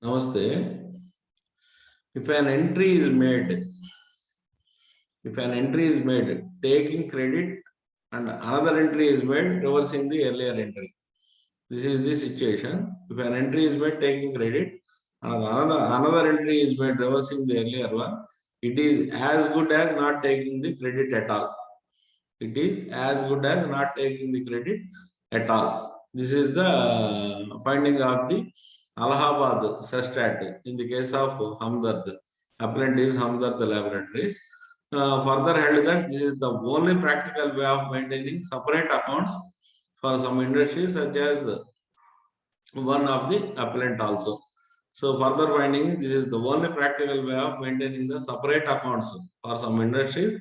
Namaste. If an entry is made, taking credit and another entry is made reversing the earlier entry. This is the situation. If an entry is made taking credit and another entry is made reversing the earlier one, it is as good as not taking the credit at all. It is as good as not taking the credit at all. This is the finding of the Allahabad Sestat in the case of Hamdard. Appellant is Hamdard Laboratories. Further held that this is the only practical way of maintaining separate accounts for some industries such as one of the appellant also. So further finding, this is the only practical way of maintaining the separate accounts for some industries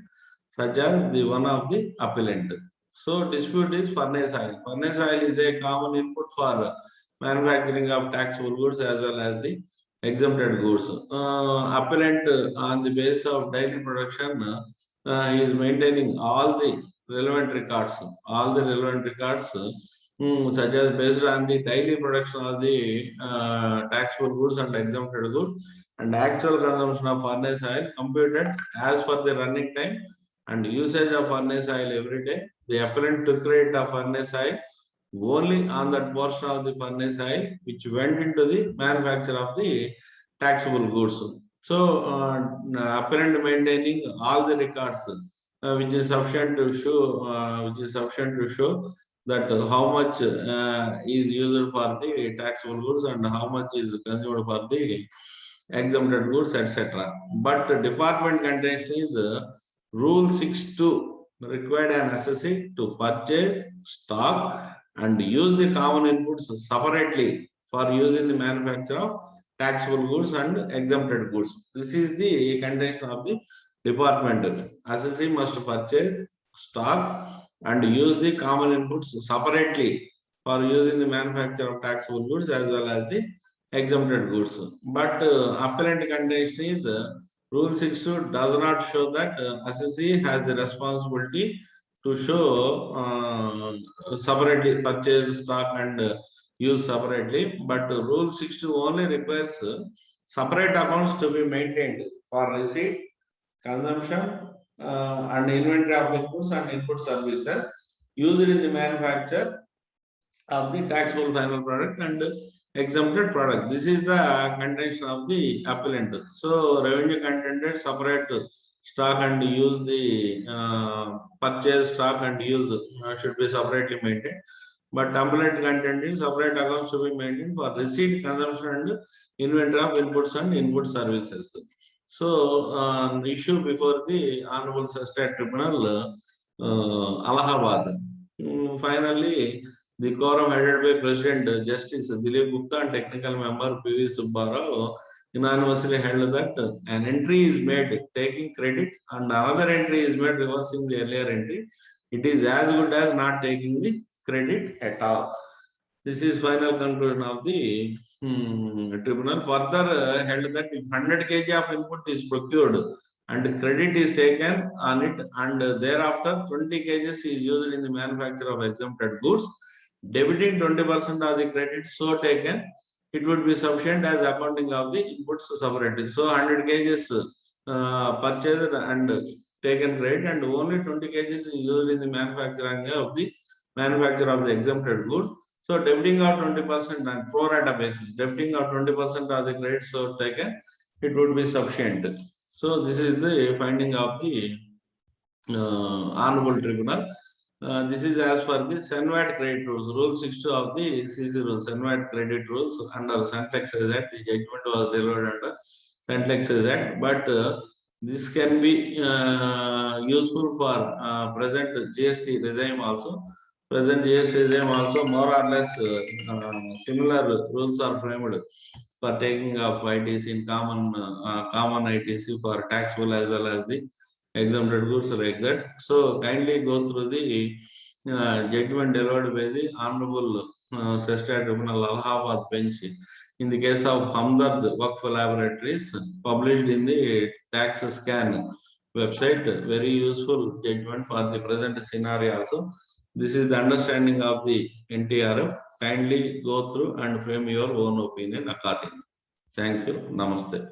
such as the one of the appellant. So dispute is furnace oil. Furnace oil is a common input for manufacturing of taxable goods as well as the exempted goods. Appellant on the basis of daily production is maintaining all the relevant records, such as based on the daily production of the taxable goods and exempted goods and actual consumption of furnace oil computed as per the running time and usage of furnace oil every day. The appellant took rate of furnace oil only on that portion of the furnace oil which went into the manufacture of the taxable goods. So, appellant maintaining all the records, which is sufficient to show that how much is used for the taxable goods and how much is consumed for the exempted goods, etc. But department contention is Rule 6.2 required an assessee to purchase, stock, and use the common inputs separately for use in the manufacture of taxable goods and exempted goods. This is the contention of the department. Assessee must purchase, stock, and use the common inputs separately for using the manufacture of taxable goods as well as the exempted goods. But appellant contention is Rule 6.2 does not show that assessee has the responsibility to show separately purchase, stock, and use separately. But Rule 6.2 only requires separate accounts to be maintained for receipt, consumption, and inventory of inputs and input services used in the manufacture of the taxable final product and exempted product. This is the contention of the appellant. So revenue contended separate stock and use the purchase stock and use should be separately maintained. But appellant contended separate accounts should be maintained for receipt, consumption, and inventory of inputs and input services. So issue before the Honorable Sestat Tribunal, Allahabad. Finally, the quorum headed by President Justice Dilip Gupta and technical member P.V. Subbarao unanimously held that an entry is made taking credit and another entry is made reversing the earlier entry. It is as good as not taking the credit at all. This is final conclusion of the tribunal. Further held that if 100 kg of input is procured and credit is taken on it and thereafter 20 kg is used in the manufacture of exempted goods, debiting 20% of the credit so taken, it would be sufficient as accounting of the inputs separately. So 100 kg purchased and taken credit and only 20 kg is used in the manufacture of the exempted goods. So debiting of 20% and pro rata basis, debiting of 20% of the credit so taken, it would be sufficient. So this is the finding of the Honorable Tribunal. This is as per the Senvat credit rules, Rule 6.2 of the CC rules, Senvat credit rules under Central Excise Act. The judgment was delivered under Central Excise Act, but this can be useful for present GST regime also. Present GST regime also more or less similar rules are framed for taking of ITC in common ITC for taxable as well as the exempted goods like that. So kindly go through the judgment delivered by the Honorable Sestat Tribunal Allahabad bench in the case of Hamdard Waqf Laboratories, published in the Tax Scan website. Very useful judgment for the present scenario also. This is the understanding of the NTRF. Kindly go through and frame your own opinion accordingly. Thank you. Namaste.